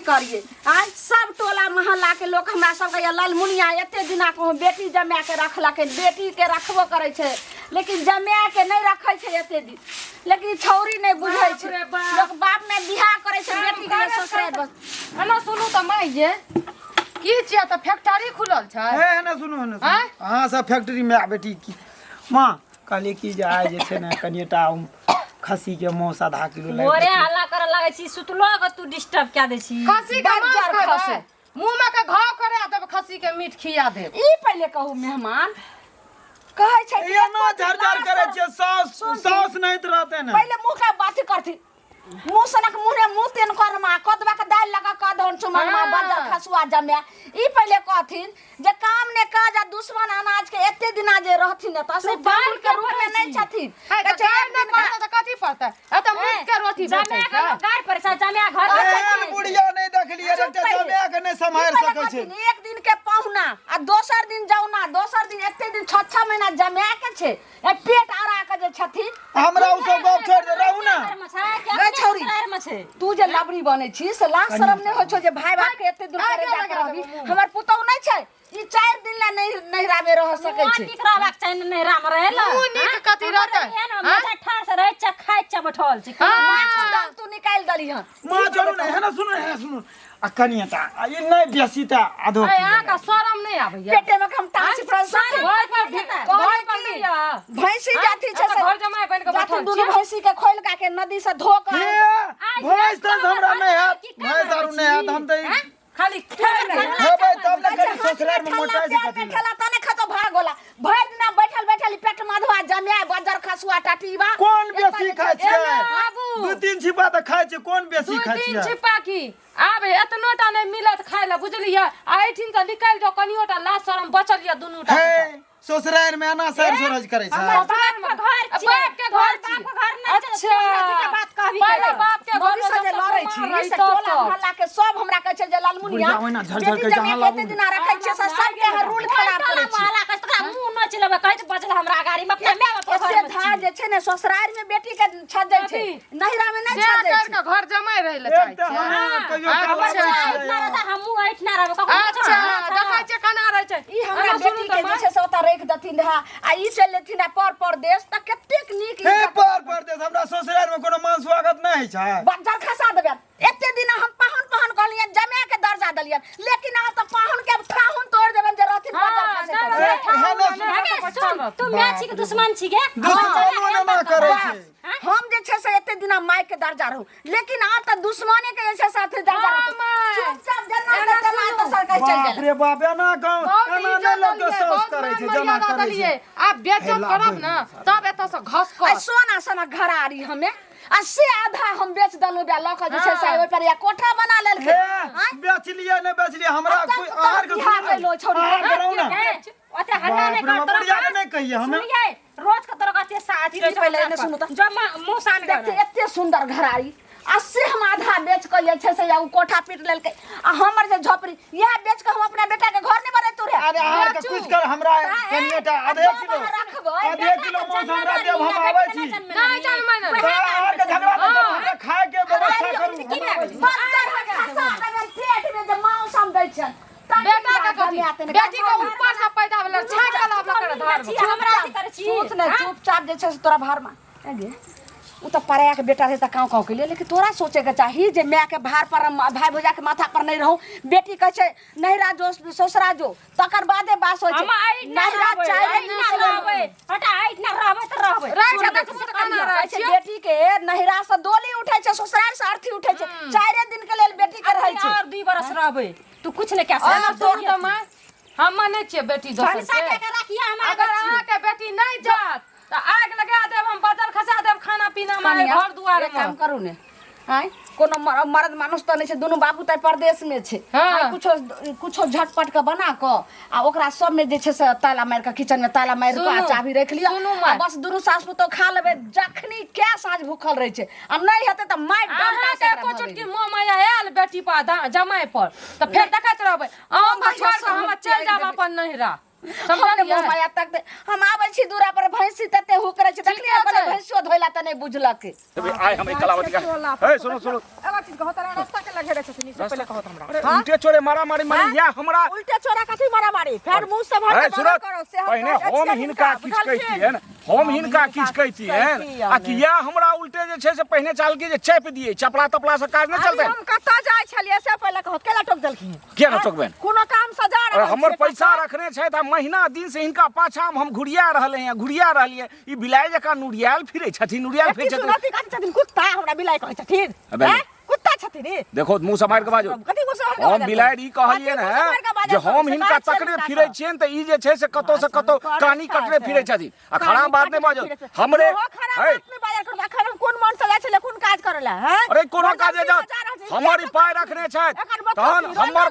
करिए आज सब टोला मोहल्ला के लोग हमरा सब के लालमुनिया एते दिना को बेटी जमा के रखलक बेटी के रखबो करे छे लेकिन जमा के नहीं रखे छे एते दिन लेकिन छौरी नहीं बुझै छे लोग बाप में बियाह करे छे बेटी के ससुराल बस एना सुनू त माई जे की छिया त फैक्ट्री खुलल छै हे ना सुनो ना हां सब फैक्ट्री में बेटी की मां कहले की जे आइ जे छै ना कनिटा खसी के मांस आधा किलो ले मोरे हल्ला करे लागे छी सुतलो के तू डिस्टर्ब क्या दे छी खसी के मांस खसे मुंह में के घाव करे तब खसी के मीट खिया दे ई पहले कहू मेहमान कहै छै ये ना झरझर करे छै सास नहीं रहते ना पहले मुंह का बात करती मुंह सनक मुंह तेन करमा कदवा के दाल लगा कदन चुमनमा बंजर खसुआ जमे ई पहले कहथिन जे काम ने काज आ दुश्मन अनाज के एते दिना जे रहथिन त से बाल के रूप में नहीं छथिन चार ने पड़ता त कथि पड़ता ए त मुंह के रोटी बेचे छै घर पर से जमे घर ए बुढ़िया नहीं देखलिए एकटा जमे के नहीं संभाल सकै छै एक दिन के पहुना आ दोसर दिन जाउना दोसर दिन एते दिन 6 महीना जमे के छै ए पेट आरा के जे छथिन हमरा उ सब गप छोड़ दे रहू ना गै छौरी तू जे लबड़ी बने छी से लाज शरम नहीं हो छो जे भाई बाप के एते दूर करे जा के रहबी हमर पुतौ नहीं छै ई 4 दिन ला नहीं रामे रह सकै छै निक रहबाक चाहिए नहीं राम रहेला मुंह निक कथि रहतै हां ठार से रह चखाय चबठल छी तू निकाल दली हन मां छोड़ू ना है ना सुनो आ कनियाटा ये नहीं बेसीता आधो ए आ का शरम नहीं आबैया पेटे में हम टांसी प्रसन्न घर पर लिया भैंसी जाती छै घर जमाए बन के बैठल दुनु भैंसी के खोल का के नदी से धो के भैंस त हमरा नहीं है भैंस आरु नहीं है हम त खाली खेल नहीं हेबै तब ना करी ससुराल में मोटाई से कथि खेला तने खतो भाग होला भर दिना बैठल पेट मधुआ जमे बजर खसुआ टाटीबा कौन बेसी खाय छै दू तीन छिपा त खाय छै कौन बेसी खाय छै तीन छिपा की आब एतनोटा नहीं मिलत खाय ला बुझलिया आइठिन त निकाल जो कनियोटा लाज शरम बचल या दुनूटा ससुराल में आना सर सोरज करे छै बाप के घर अच्छा बात कहबी पहले बाप के घर से लड़ै छी से टोला मोहल्ला के सब हमरा कहै छै जे लालमुनिया बेटी जमे केते दिन रखै छै से सब के रूल खराब करे छै मोहल्ला के तोरा मुंह न चलबे कहै छै बचल हमरा गाड़ी में अपना माय बाप से धा जे छै ने ससुराल में बेटी के छज जाइ छै नहिरा में नहीं छज जाइ छै के घर जमाए रहै ला चाहि छै हमहु ऐठना रहबे अच्छा देखै छै कना रहै छै ई हमरा बेटी के जे छै से ओता रख दथिन रहा आ ई चल लेथिन परदेश त कतेक नीक हे परदेश हमरा ससुराल में कोनो मान स्वागत नहीं छै बंजर खसा देबे एते दिन हम पाहुन कहलियन जमे के दर्जा दलियन लेकिन आ त पाहुन के ठाहुन तोड़ देबन जे रहथिन बंजर खसे तू मैची के दुश्मन छी गे दुश्मन ना करे छै हम जे छै से एते दिना माय के दर्जा रहू लेकिन आ त दुश्मने के जे साथे दर्जा रहू चुपचाप जना के तना तो सरकार चल गेल बाप रे बाप एना गांव एना नहीं लोग के सोच करे छै जमा करे छै आप बेचत करब ना तब एत से घस कर सोना सोना घर आरी हमें आ से आधा हम बेच दलु बे लख जे छै से ओइ पर या कोठा बना लेलके बेच लिए नहीं बेच लिए हमरा कोई आहार के बिहार लो छोड़ी ओते हल्ला नहीं कर बुढ़िया के नहीं कहिए हमें सुनिए रोज के तरह के साथी रह पहले ने सुनु त जो मुंह सान देखते एते सुंदर घर आरी आ से हम आधा बेच के जे छै से या कोठा पीट लेलके आ हमर जे झोपड़ी यह बेच के हम अपना बेटा के घर नहीं बने तोरे अरे आहार के कुछ कर हमरा कनिएटा आधे किलो मांस हमरा देब हम आबै छी नहीं जान मैंने आहार के झगड़ा हमरा खाए के व्यवस्था करू बंजर खसा देबे पेट में जे मांस हम दै छन बेटा के कथि बेटी के ऊपर से पैदा भेल छाट के लाभ कर धर हमरा अथी करे छी सोच नहीं चुपचाप जे छै से तोरा भार में आगे उ त पराया के बेटा रहे त काव के लिए लेकिन तोरा सोचे के चाहिए जे मैं के भार पर भाई भौजा के माथा पर नहीं रहूं बेटी कह छै नहिरा जो ससुरा जो तकर बादे बास होय छै नहिरा चाहे ना रहबे हटा आइत ना रहबे त रहबे रह छै बेटी के नहिरा से डोली उठै छै ससुराल से अर्थी उठै छै 4 दिन के लेल बेटी के रहै छै और 2 बरस रहबे तू कुछ नहीं कह सकत तोर त मां हम माने छिए बेटी दोसर भनसा के रखिया हम अगर आ के बेटी नहीं जात त आग लगा देब हम बदल खसा देब खाना पीना में घर दुआर में काम करू ने आय कोनो मर्द मानुस त नहीं छै दोनों बाबू त परदेश में छै कुछो झटपट के बना क आ ओकरा सब में जे छै से ताला मार के किचन में ताला मार के चाबी रख लियो आ बस दुनु सास पुतो खा लेबे जखनी के साँझ भूखल रहे छै आ नहीं हेते त मार डंडा से को चुटकी मोह माया आयल बेटी पर जमाए पर त फिर देखत रहबे हम छोड़ के हम चल जाब अपन नहिरा समझलियै माया तक हम आबै छी दूरा पर भैंसी तते हो करे छी देखलियै अपन भैंसियो धोइला त नहीं बुझलक आय हम कलावती का ए सुनो सुनो एगो चीज कहत रहा रास्ता के लगे रहे छथिन इससे पहले कहत हमरा उल्टे चोरे मारा मारी मारी या हमरा उल्टे चोरा कथी मारा मारी फेर मुंह से भर ए के सुनो करो से पहिने हम हिनका किछ कहती है हम हिनका किछ कहती है आ कि या हमरा उल्टे जे छै से पहिने चाल के जे चैप दिए चपला तपला से काज नहीं चलते हम कत्ता जाय छलिए से पहले कहत केला टोक देलखिन के न टोकबेन कोनो काम सजा अरे हमर पैसा रखने छै त महीना दिन से हिनका पाछा हम घुरिया रहले हैं घुरिया रहलिए ई बिलाइ जका नुरियाल फिरे छथिन नुरियाल फिरे छथिन सुनती कथी छथिन कुत्ता हमरा बिलाई कहै छथिन अबे हैं? कुत्ता छथिन ई देखो मुंह समार के बाजो कथी को से हम बिलाइ ई कहलिए ने जे हम हिनका तकरे फिरे छियन त ई जे छै से कतो से कतो कानी कटरे फिरे छथिन आ खराब बात नहीं बाजो हमरे खराब बात में बाजार करबा खराब कोन मन से जाय छले कोन काज करला हैं अरे कोनो काजे जा हमारी पाय रखने छै तहन हमर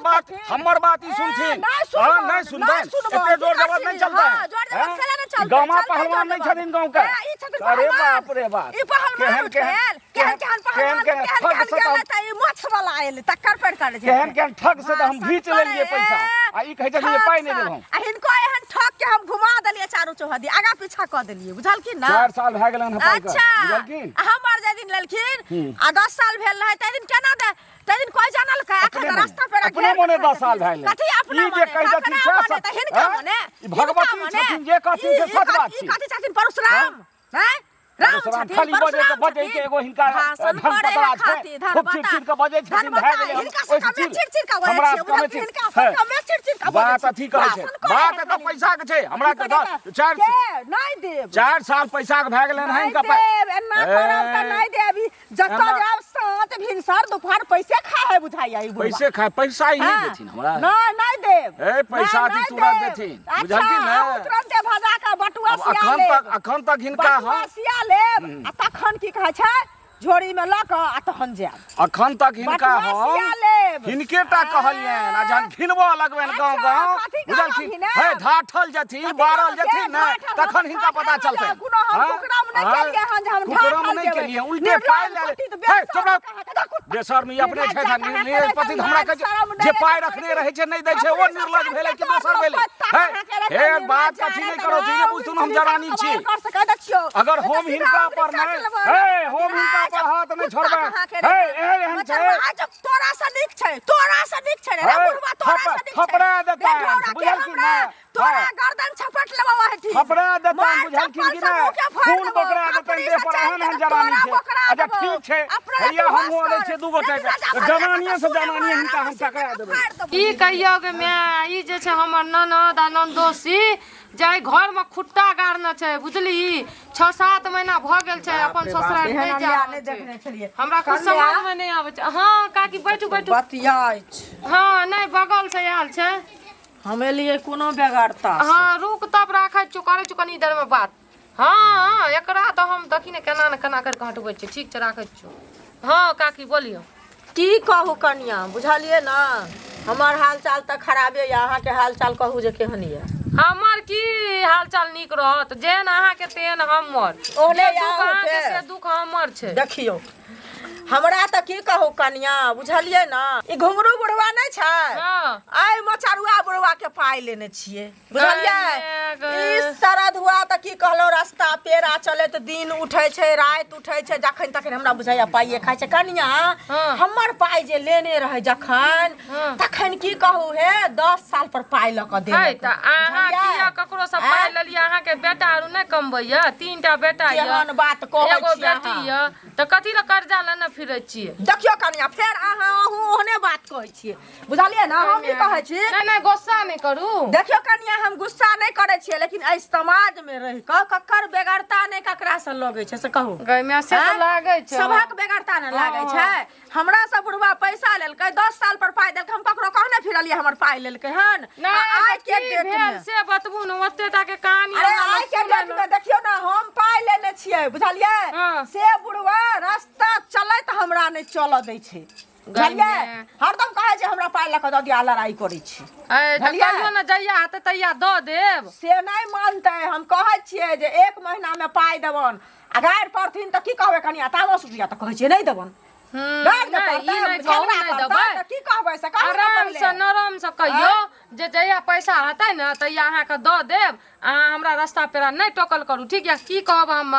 बात ई सुनथिन हां नहीं सुनबेन एते जोर जबरदस्त नहीं चलता हां जोर जबरदस्त चला नहीं चलता गामा पहलवान नहीं छथिन गांव का अरे बाप रे बाप ई पहलवान केहन पहलवान केहन मछ वाला आयल तक्कर पेड़ कर छै केहन ठग से हम घीच लेलिए पैसा आ ई कहै छै पाय नहीं देलहुं आ हिनको एहन ठग के हम घुमा देलिए चारू चौहदी आगा पीछा क देलिए बुझलखिन ना 4 साल भ गेलन पाय का अच्छा बुझलखिन हमर जे दिन लेलखिन आ 10 साल भेल रहे त दिन केना दे त दिन कोई जानल का अखन रास्ता पे अपने मने 10 साल भ गेल कथी अपना ई जे कहि दथिन से सच त हिनका मने ई भगवती छथिन जे कथि से सच बात छी कथी छथिन परशुराम हैं राम छथिन खाली बजे के एगो हिनका धन पतरा छै खूब चिड़चिड़ के बजे छथिन भ गेलै ओइ चिड़चिड़ का हमरा कमे चिड़चिड़ का बात अथी कहै छै बात त पैसा के छै हमरा के 4 नहीं देब 4 साल पैसा के भ गेलन है इनका एना करब त नहीं देबी जत्ता जाब सात भिनसर दोपहर पैसे खाए बुझाई आई पैसे खाए पैसा ही नहीं देथिन हमरा नहीं देब ए पैसा दी तुरंत देथिन बुझलखिन ना तुरंत भजा का बटुआ सिया अखन तक हिनका हम सिया लेब आ तखन की कहै छै झोरी में ल क आ तहन जाब अखन तक हिनका हम हिनके टा कहलियन आ जहन घिनबो लगबेन गांव गांव बुझलखिन हे ढाठल जथिन बारल जथिन ना तखन हिनका पता चलतै कुकरम नहीं केलिए उल्टे पाय ले हे चुप बेसर में अपने छै निर्पति हमरा के जे पाय रखने रहे छै नहीं दै छै ओ निर्लज भेलै कि दोसर भेलै हे बात कथि नहीं करो जी बुझतुन हम जवानी छी अगर हम हिनका पर नहीं हे हम हिनका पर हाथ नहीं छोड़बे हे एहन छै तोरा से नीक छै रे बुढ़वा तोरा से नीक छै थपड़ा देता बुझल कि ना तोरा गर्दन छपट लेबा हेठी थपड़ा देता बुझल कि ना खून बकरा देता दे पर एहन जवानी छै अच्छा ठीक छै भैया हम आले छै दू गोटे के जवानिये से जवानिये हिनका हम टकरा देबै ई कहियो के मैं ई जे छै हमर ननद आ नंदोसी जाय घर में खुट्टा गाड़ना छै बुझली 6-7 महीना भ गेल छै अपन ससुराल नहीं जा हमरा कुछ समझ में नहीं आबै छै हां काकी बैठू बतियाइ हां नहीं बगल से आयल छै हमे लिए कोनो बेगारता हां रुक तब राखै छु करै छु कनी देर में बात हां एकरा तो हम देखी ने केना कर के हटबै छी ठीक छै राखै छु हां काकी बोलियो की कहू कनिया बुझलिए ना हमार हाल चाल त खराबे या अहाँ के हाल चाल कहू जे केहन ये हमर की हाल चाल निक रहत जेन अहाँ के तेन हमर ओहने दुख अहाँ अहाँ के के से दुख हमर छै देखियो हमरा त की कहू कनिया बुझलिए ना ई घुंगरू बुढ़वा नहीं छै हां आइ मचरुआ बुढ़वा के पाई लेने छिए बुझलिए ई सरद हुआ त की कहलो रास्ता पेरा चले त दिन उठै छै रात उठै छै जखन तखन हमरा बुझाइया पाइए खाइ छै कनिया हमर पाई जे लेने रहे जखन तखन की कहू हे 10 साल पर पाई ल क देले त अहाँ किया ककरो से पाइ लेलिए अहाँ के बेटा आरु नै कमबैया 3टा बेटा या केहन बात कहै एगो छियै बेटी या त कथि ल कर्जा लेने फिरै छियै देखियो कनिया फेर अहाँ ओहने बात कहै छियै बुझलिए ना हम की कहै छी नहीं गुस्सा नहीं करू देखियो कनिया हम गुस्सा नहीं करे छियै लेकिन एहि समाज में रह क ककर बेगरता नहीं ककरा से लगे छै से कहू गई में से तो लागे छै सबक बेगरता न लागे छै हमरा से बुढ़वा पैसा लेलकै 10 साल पर पाई देलकै हम ककरो कहने फिरलिए हमर पाई लेलकै हन आइ के डेट में से बतबू न ओतेटा के कहानी अरे आइ के डेट में देखियो ना हम पाई लेने छियै बुझलिए से बुढ़वा रास्ता चलैत हमरा नहीं चल दै छै बुझलिए हरदम कहै छै हमरा पाई लक द दिया लड़ाई करै छी कहियो न जइया हाथ तैया द देब से नहीं मानते हम कहै छियै जे 1 महीना में पाई देबन आ गाड़ परथिन त की कहबै कनिया तामस उठिया त कहै छियै नहीं देबन गाड़ दे नहीं, ई नहीं कहू, नहीं देबै। की कहबै से कहू आराम से नरम से कहियो जे जहिया पैसा हेतै ने तहिया अहाँके दऽ देब। अहाँ हमरा रास्ता पेरा नहीं टोकल करू, ठीक है? की कहब हम,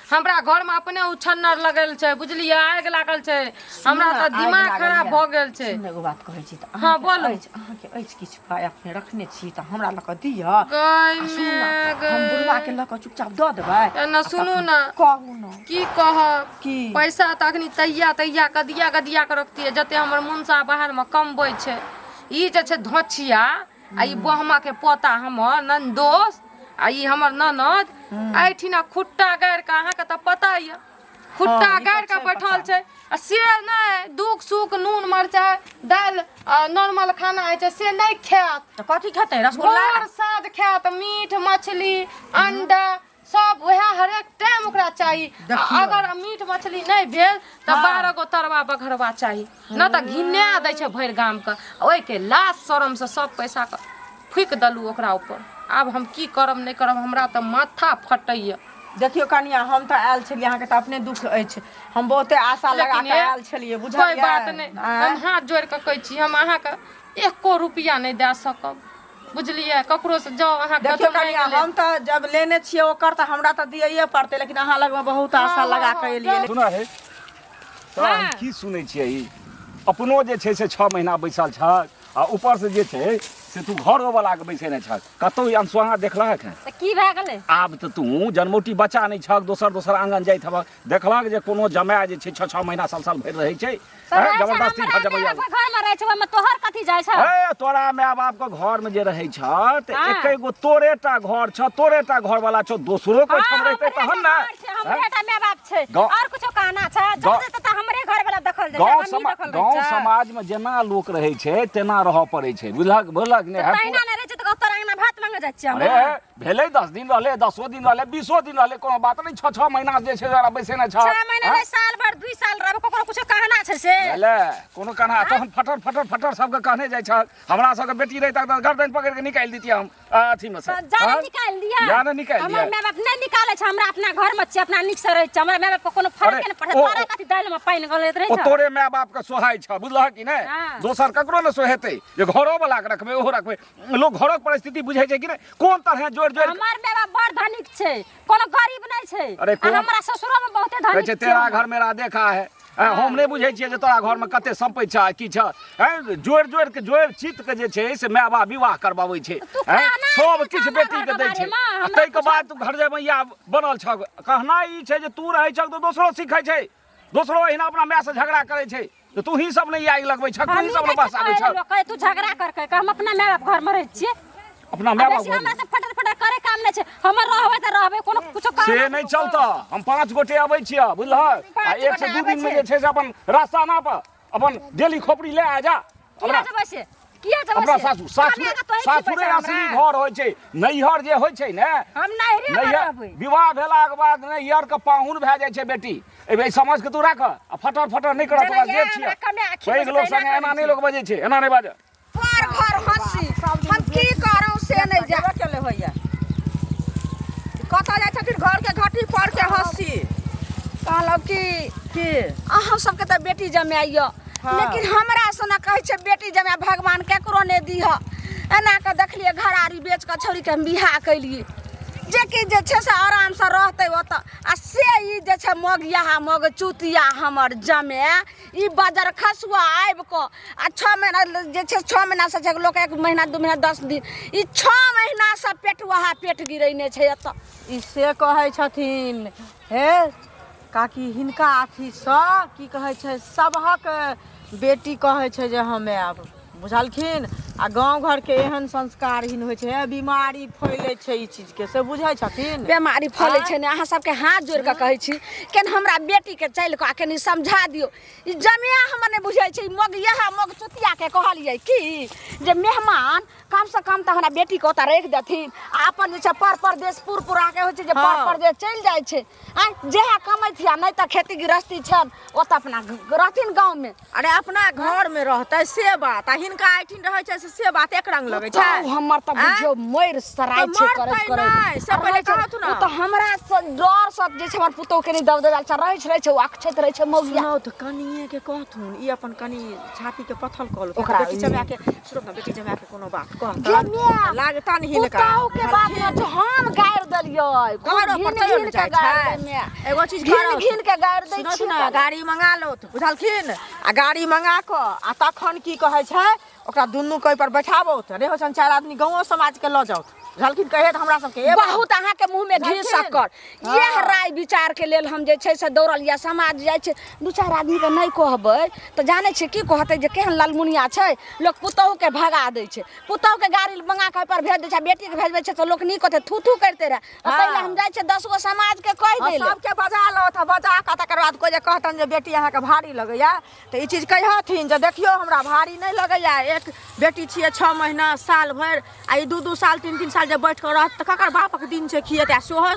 हमरा घर में अपने उछन्नर लगल छै, बुझलिए? आग लागल छै, हमरा तो दिमाग खराब भ गेल छै। एगो बात कहै छी त हाँ बोलू। अहाँके अछि किछु पाइ अपने रखने छी त हमरा लऽ कऽ दिअ। हम बुढ़वा के लऽ कऽ चुपचाप दऽ देबै। ना सुनू ना, कहू ना की कहब, की पैसा त अखनी तैया कदिया के रखतिए जते हमर मुनसा बाहर में कमबै छै। ई जे छै धोछिया आ ई बहमा के पोता हमर नंदोस आ ई हमर ननद एठिना खुट्टा गाड़ के अहाँ के त पता ये खुट्टा गाड़ के बैठल छै। आ से नहीं दुख सुख नून मरचाई दाल नॉर्मल खाना है छै से नहीं खात। त कथी खेतै? रसगुल्ला भोर साँझ खात, मीट मछली अंडा सब वह हर एक टाइम ओकरा चाहिए। अगर मीट मछली नहीं भेल तो 12 गो तरवा बघरवा चाहिए, न तो घिन्या दै छै भर गाम के। ओइ के लाज शरम से सब पैसा के फूक दलू ओकरा ऊपर। आब हम की करब नहीं करब, हमरा तो माथा फटैया। देखियो कनिया, हम त आयल छलियै, अहाँके त अपने दुख अछि, हम बहुते आशा लगा के आयल छलियै, बुझलियै? कोई बात नहीं, हम हाथ जोड़ के कहै छी हम अहाँ के 1 रुपया नहीं दे सकब, बुझलिए? ककरो से जाओ अहाँ देखियो कनिया, हम त जब लेने छियै ओकर त हमरा त दियैये पड़तै, लेकिन अहाँ लग में बहुत आशा लगा के एलियै। सुना है तो हम की सुनै छियै? ई अपनो जे छै से 6 महीना बैसल छ आ ऊपर से जे छै से तू घरो वाला के बैसेने छ। कतौ अनसुहा देखलक है त की भए गेलै? आब त तू जनमोटी बच्चा नहीं छ, दोसर आंगन जाइत हब, देखलक जे कोनो जमाय जे छै 6 महीना साल भर रहै छै, जबरदस्ती घर जमैया घर में रहे छै, ओमे तोहर कथी जाय छै? ए तोरा माय बाप के घर में जे रहै छ त एकै गो तोरेटा घर छ, तोरेटा घर वाला छ, दोसरो कोई ठम रहतै तहन ना। हमरेटा माय बाप छै और कुछो कहना छै? जब त हमरे घर वाला दखल जाय छै, हम ही दखल गांव समाज में जेना लोक रहै छै तेना रह पड़ै छै, बुझलक ने? तहिना नै रहै छै त तोरा अंगना भात मांगे जाय छै। अरे भेलै 10 दिन रहले, 10 दिन रहले, 20 दिन रहले, कोनो बात नहीं। 6 महीना जे छै जरा बैसेने छ। 6 महीना नहीं, साल भर 2 साल रहबो, ककरो कुछो कहना छै से? ले कोनो कहना तहन फटर सबके कहने जाय छ। हमरा सबके बेटी रही तक गर्दन पकड़ के निकाल दितियै हम अथी में से। जाने निकाल दिया, जाने निकाल दिया। हमर माय बाप नहीं निकाले छै, हमरा अपना घर में छै, अपना निक से रहै छै। हमर माय बाप को कोनो फर्क नै पड़ै, तोरा कथी दाल में पानी गलैत रहै ओ छै? तोरे माय बाप के सोहाय छ, बुझलह कि नै? दोसर ककरो न सोहेतै, जे घरो वाला के रखबे ओहो रखबे। लोग घरो के परिस्थिति बुझै छै कि नै? कोन तरह जोड़ हमर माय बाप बड़ धनिक छै, कोनो गरीब नै छै। अरे हमरा ससुरो में बहुते धनिक छै। तेरा घर मेरा देखा है, हम नहीं बुझे छियै जे तोरा घर में कते संपत्ति छ की छ। जोड़ के जोड़ चित के जे छै से माय बाप विवाह करबाबै छै, सब किछ बेटी के दै छै। तै के बाद तू घर जे मैया बनल छ। कहना ई छै जे तू रहै छ तो दोसरो सीखै छै, दोसरो एहिना अपना माय से झगड़ा करे छै, तो तू ही सब नहीं आगि लगबै छ, तू ही सब बस आबै छ। तू झगड़ा करके हम अपना माय बाप घर में रहै छियै, अपना माय बाप हमरा से फटर करे काम नै छै। हमर रहबै त रहबै, कोनो कुछो काम से नहीं चलता। हम 5 गोटे आबै छियै, बुझलह? आ 1 से 2 दिन में जे छै से अपन रास्ता ना पर अपन डेली खोपड़ी ले आ जा। किया जबै से? किया जबै से? अपना सासुरे असली घर होइ छै। नैहर जे होइ छै ने, हम नैहरे में रहबै। विवाह भेला के बाद नैहर के पाहुन भए जाइ छै बेटी। ए समझ के तू राख, आ फटर नहीं करत बस जे छियै। पैघ लोग संगे एना नहीं लोग बजै छै, एना नहीं बाजे। घर हंसी हम की करौ से नहीं जा चले होइया। कत जाय छथिन घर के घाटी पर के हंसी। कहलौ कि अहाँ सबके त बेटी जमाइय, लेकिन हमरा से न कहै छै बेटी जमाय भगवान केकरो ने दीह। एना के देखलिए घरारी बेच के छोरी के हम बियाह कैलिए, जे कि जे छै से आराम से रहतै ओत। आ से ई जे छै मगिया मग चुतिया हमर जमे ई बाजार खसुआ आबि क आ 6 महीना जे छै 6 महीना से लोक 1 महीना 2 महीना 10 दिन ई 6 महीना से पेट गिरैने छै एत। ई से कहै छथिन हे काकी हिनका अथी सँ की कहै छै सबहक बेटी कहै छै जे हमे आब, बुझलखिन? आ गांव घर के एहन संस्कारहीन होइ छै, बीमारी फैले छै ई चीज के, से बुझै छथिन? बीमारी फैले छै ने। अहाँ सबके हाथ जोड़ के कहै छी केन हमरा बेटी के चल के कनी समझा दियो। ई जमिया हमर ने बुझै छै, मग चुतिया के कहलिए कि जे मेहमान कम से कम त हमरा बेटी के ओता रख देथिन। अपन जे छै परदेश पुरा के होइ छै जे परदेश चल जाइ छै। आ जेहा कमै थिया नहीं त खेती गृहस्थी छन ओता अपना रहथिन गांव में। अरे अपना घर में रहतै से बात, आ हिनका आइठिन रहै छै से बात एक रंग लगै छै। हमर त बुझियो मर सराय छै करे से पहिले कहत ना। त हमरा डर सब जे छै हमर पुतौ के नहीं दबदबाल छ रहै छै ओ अक्षत रहै छै मौगिया। सुनो त कनिए के कहथुन, ई अपन कनी छाती के पत्थल कहलो ओकरा बेटी जमा के सुनो ना बेटी जमा के कोनो बात जे कहता मिया लागता नहीं ने का पुतौ के बात में तो हम गाड़ देलियै घरो पर चढ़ के जाइ गाड़ छै मिया एगो चीज घिन करो घिन के गाड़ दै सुनो छी सुनो गाड़ी मंगा लो बुझलखिन आ गाड़ी मंगा क आ तखन की कहै छै ओकरा दुनू कोई पर बैठाबो त रे हो सन 4 आदमी गांव समाज के ल जाओ बुझलखिन कहे त हमरा सब के बहुत अहाँ के मुंह में घी शक्कर यह राय विचार के लेल हम जे छै से दौड़ल या समाज जाइ छै 2-4 आदमी के नहीं कहबै त जाने छै की कहतै जे केहन लालमुनिया छै लोग पुतौ के भगा दै छै पुतौ के गाड़ी मंगा के पर भेज दै छै बेटी के भेजबै छै त लोग नी कहतै थू थू करते रहे पहिले हम जाइ छै 10 गो समाज के कह देले सबके बजा लो त बजा का तकर बाद कोई जे कहतन जे बेटी अहाँ के भारी लगैया त ई चीज कहथिन जे देखियो हमरा भारी नहीं लगैया एक बेटी छिए 6 महीना साल भर आ ई 2-2 साल 3-3 साल जे बैठ के रहत त ककर बापक दिन छै खिएते सोहो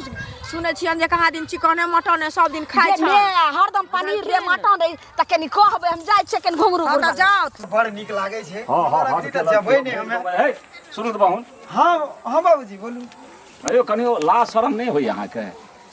सुनै छियन जे कहाँ दिन चिकने मटन सब दिन खाइ छै हरदम पनीर रे मटन रे त कनी कहबै हम जाइ छै कनी घुंगरू त जाओ बड़ नीक लागे छै हाँ हाँ हाँ त जबै ने हमे हे सुनू तो बाहुन हां हां बाबूजी बोलू अयो कनियो लाज शरम नहीं होई अहाँ के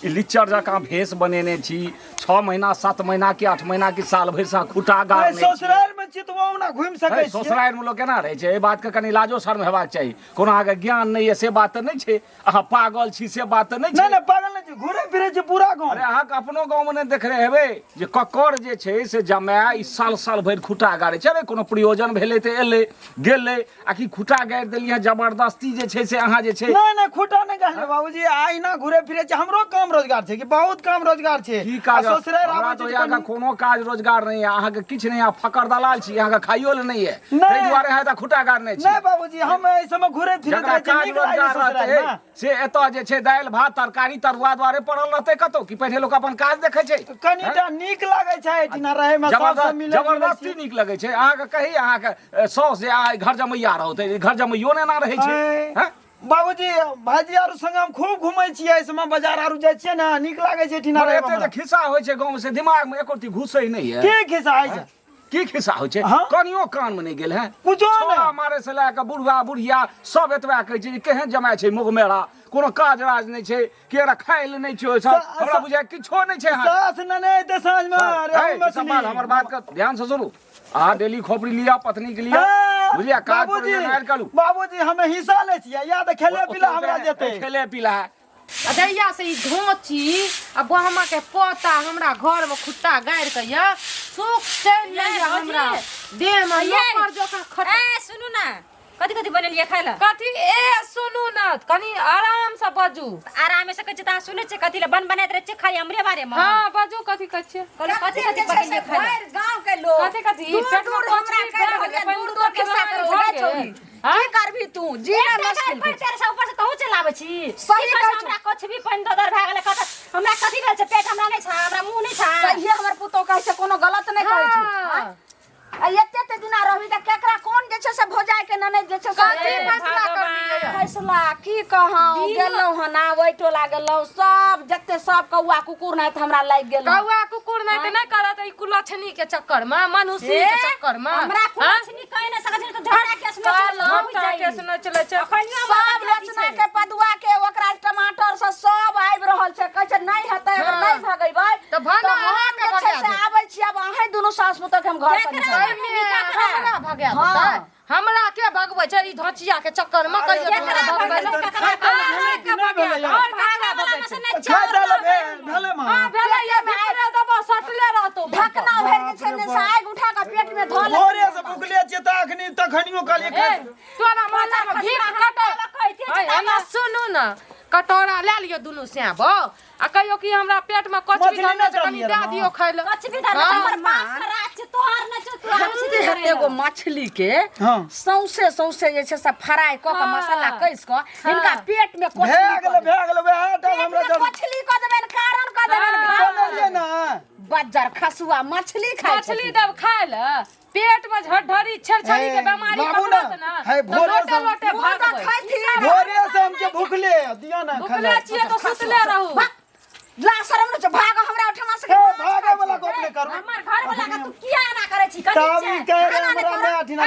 ई लिच्चर जकाँ भेष बनेने छी 6 महीना 7 महीना की 8 महीना की साल भर से खुटा गाड़ने ससुराल में चितवाओ ना घुम सकै छी ससुराल में लोग केना रहे छै ए बात के कनी लाजो शर्म हेबाक चाही कोनो अहाँ के ज्ञान नहीं है से बात त नहीं छै अहाँ पागल छी से बात त नहीं छै नहीं पागल नहीं छी घुरे फिरे छै पूरा गांव अरे अहाँ के अपनो गांव में नहीं देख रहे हेबे जे ककर जे छै से जमाया ई साल साल भर खुटा गाड़े छै रे कोनो प्रयोजन भेले ते एले गेले आ कि खुटा गाड़ि देलिए जबरदस्ती जे छै से अहाँ जे छै नहीं खुटा नहीं कहले बाबूजी आई ना घुरे फिरे छै हमरो काम रोजगार छै कि बहुत काम रोजगार छै की काज ससुराल हमरा आबै तो छै यहाँ का कोनो काज रोजगार नहीं है अहाँ के किछ नहीं है फकर दलाल छी अहाँ के खाइयो ले नहीं है नहीं। ताहि दुआरे है त खुटा गाड़ने छी नहीं बाबूजी हम ऐ समय घुरे फिरे जकरा छै काज नीक लागे रोजगार ससुराल रहतै में से एतऽ जे छै दालि भात तरकारी तरुआ दुआरे पड़ल रहतै कतौ कि पहिने लोक अपन काज देखै छै कनिटा नीक लागे छै एठिना रहे में सबसे मिले जबरदस्ती नीक लगै छै अहाँ के कही अहाँ के सौस जे आइ घर जमैया रहतै घर जमैयो ने ना रहै छै हैं बाबूजी भाजी आरु संग हम खूब घुमै छियै समय बाजार आरु जाइ छियै ना नीक लागे छै एठिना मगर रहे एते जे खिस्सा होइ छै गाँव से दिमाग में एकोरती घुसै नहीं है के खिसा आइ छै की खिस्सा होइ छै हाँ? कनियो कान में नहीं गेल है कुछो छोड़ा नहीं मारे से लए के बुढ़वा बुढ़िया सब एतबा कहै छै जे केहन जमाय छै मुँह मेरा कोनो काज राज नहीं छै केरा खाय ले नहीं छै सब हमरा बुझाय किछो नहीं छै सास नने ते साँझ में रे मछली हमर बात का ध्यान से सुनू आ डेली खोपड़ी लिया पत्नी के लिया बुझिया काज पर नार करू बाबूजी हमें हिस्सा ले छियै या त खेले पिला हमरा जेतै खेले पिला अदैया से ई घोची आ बहमा के पोता हमरा घर में खुट्टा गाड़ के या सुख चल ले हमरा देह में लोकर जोखा खट ए सुनू ना कथी कथी बनेलिए खाय ला कथी ए सुनू ना कनी आराम से बाजू आराम से कछ ता सुनै छै कथी ला बन बनाइत रहे छै खाली हमरे बारे में हां बाजू कथी कहै छै कथी कथी बनेलिए खाय ला गांव के लोग कथी कथी पेट में हमरा दूर दूर खिस्सा कर छोड़ी की करबी तू जीना मुश्किल पर तेरे से ऊपर से कहू चलाबै छी सही कहै छै। हमरा कुछ भी पानी दर भए गेलै कत हमरा कथी भेल छै पेट हमरा नहीं छै हमरा मुंह नहीं छै सही हमर पुतो कहै छै कोनो गलत नहीं कहै छै आ एते दिना रहबी त केकरा कोन जे छै से भोजाय के ननै जे छै से कथी फैसला कर दिए फैसला की कहौं गेलौ हना ओइ टोला गेलौ सब जत्ते सब कौआ कुकुर नै त हमरा लाग गेल कौआ कुकुर नहीं त नहीं करत ई कुलछनी के चक्कर में मनुष्य के चक्कर में हमरा कुछ नहीं कहि न सकत तो झगड़ा केस में झगड़ा केस न चले छै सब रचना के पदुआ के ओकरा टमाटर से सब आबि रहल छै कहै छै नहीं हेतै अगर नहीं भगैबै त भाना अहाँ के भगा से आबै छी अब अहाँ दुनू सास पुतोह के हम घर पर हमरा भगा देतै हमरा के भगबै छै ई धचिया के चक्कर में कहियो तोरा भगबै के भगा और भागा भगबै छै छाता भेले मां हां भेले ये भीतरे दबा सटले रहतो ढकना भरि के छै ने से आगि उठा के पेट में धो ले भोरे से भुखले छियै त अखनी तखनियो काली ए तोरा माथा में भीख कटो एना सुनू ना कटोरा ले लियो दुनू स्याब आ कहियो कि हमरा पेट में कछ भी धरने छै कनी दे दियो खाय ले कछ भी धर हमर बाप खराब छै तोहर न छै तोहर एगो मछली के हां सौसे जे छै से फ्राई क के मसाला कस के इनका पेट में कोछली भेगले वएह टाइम हमरा जब कोछली क देबन कारण क देबन बोलिए ना बज्जर खसुआ मछली खाय मछली दब खाय ले पेट में झड़झड़ी छरछरी के बीमारी पकड़त ना है भोरे से लोटे भागबै भोरे से हम के भुखले दिया ना भुखले छिए तो सुतले रहू ला शरम न भाग हमरा उठमा से भागे वाला को अपने करू हमर घर वाला का तू किया ना करे छी कथी तब छै ई कह रे हमरा में अठिना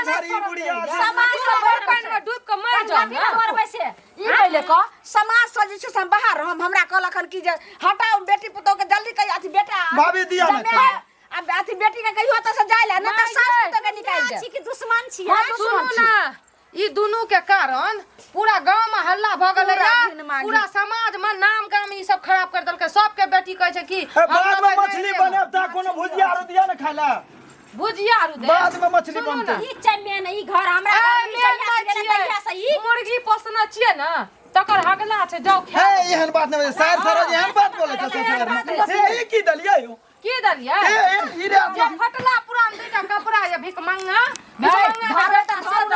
सारी बुढ़िया समाज के भर पानी में डूब के मर जाओ ना मर वैसे ई पहिले क समाज से जे छै से बाहर हमरा कहलखन कि जे हटाओ बेटी पुतोह के जल्दी कहि अथी बेटा भाभी दिया ना अब अथी बेटी के कहियो त से जाइला न त सास तो के निकाल दे छी कि दुश्मन छी हाँ, सुनू ना ई दुनू के कारण पूरा गांव में हल्ला भ गेलै पूरा समाज में नाम गाम ई सब खराब कर देलकै सबके बेटी कहै छै कि बाद में मछली बनब ता कोनो भुजिया आरो दिया न खाला भुजिया आरो दे बाद में मछली बनतै ई चैम्पियन ई घर हमरा घर में जहिया से ई मुर्गी पोसना छियै ना तकर हगला छै जाओ हे खा एहन बात नहीं सर सरोज एहन बात बोले छ ससुराल में हे की दलिया यो की दलिया हे ई रे जे फटला पुरान दुटा कपड़ा या भिख मंगा घरे त सब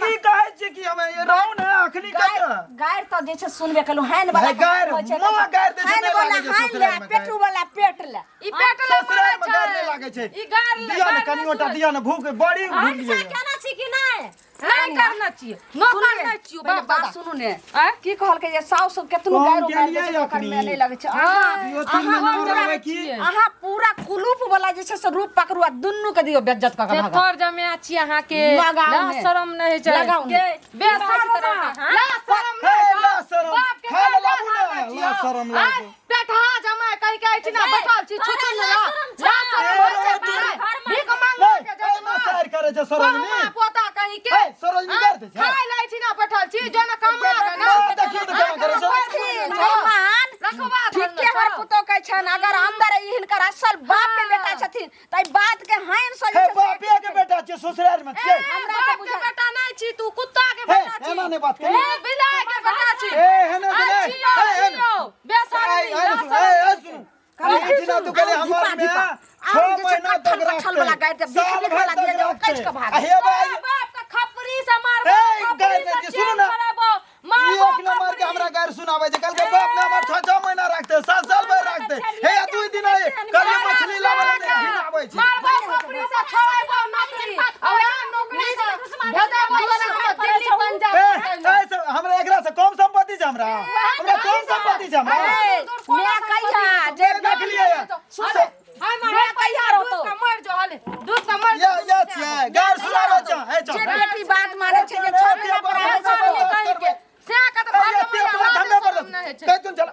की कहै छै कि हम ये रहू ना अखनी कत गायर त जे छै सुनबे कलु हैन वाला गायर मां गायर दे छै हैन वाला हैन ले पेटू वाला पेट ले ई पेट ले ससुराल में गायर नहीं लागे छै ई गार ले दिया न कनियोटा दिया न भूख बड़ी भूख ऐसा केना छी कि नहीं नहीं करना चाहिए न करना चाहिए बाबा बात सुनू ने की कहल के जे साउस केतनो गायरो गायर दे छै में नहीं लगे छै यो तीन में नाम रहे की अहाँ पूरा कुलूप वाला जे छै से रूप पकड़ुआ दुन्नु के दियो बेइज्जत क के भागा तोर जमे छी अहाँ के लगाउ ना ने। शरम नहीं छै लगाउ ने। बेशरम ला शरम हे नहीं ला शरम बाप के खा पेट लाबू ना लगाउ ला शरम लागे पेठा जमा कहि के छी ना बैठल छी छुछु ना ला शरम भिख मंगा के ए ना सर करे छै सरोज मां ने पोता कहि के ए सरोज ने कर दे छै खाइ लै छी ना बैठल छी जन कमा के ना देखियो तो केना करे छै मेहमान रखवा ठीक के हर पुतो कहै छन अगर अंदर ई हिनकर असल बाप के बेटा छथिन त ई बात के हैन सही हे से बापे के बेटा छै ससुराल में छै हमरा बाप के बेटा नहीं छी तू कुत्ता के हे बेटा छी एना नहीं बात करी ए बिलाई के बेटा छी ए हेने से नहीं बेशरम सुन कल इतना तो कहले हमर में 6 महीना तक छल वाला गाय के साल बिख भर वाला तक दिया रखते। कच के भाग हे भाई बाप का खपरी से मार ए गाय के सुनो ना ये एक नंबर के हमरा गाय सुनावे छै कल के बाप ने हमर 6 महीना रखते 7 साल भर रखते हे 2 दिन आए कल मछली लावे ने दिन आवे छै मारबो खपरी से छोड़बो नौकरी अब नौकरी से भेजा बोला दिल्ली पंजाब ए हमरा एकरा से कम संपत्ति छै हमरा कम संपत्ति छै हमरा मैं कहिया जे देख लिए सुन हाय मारे कहिया दूध का मर जो हले दूध का मर या छै गाय सुनावे छै हे जे चल बेटी बात माने छै जे छोड़ से का तो धंधा पर कह तुम चल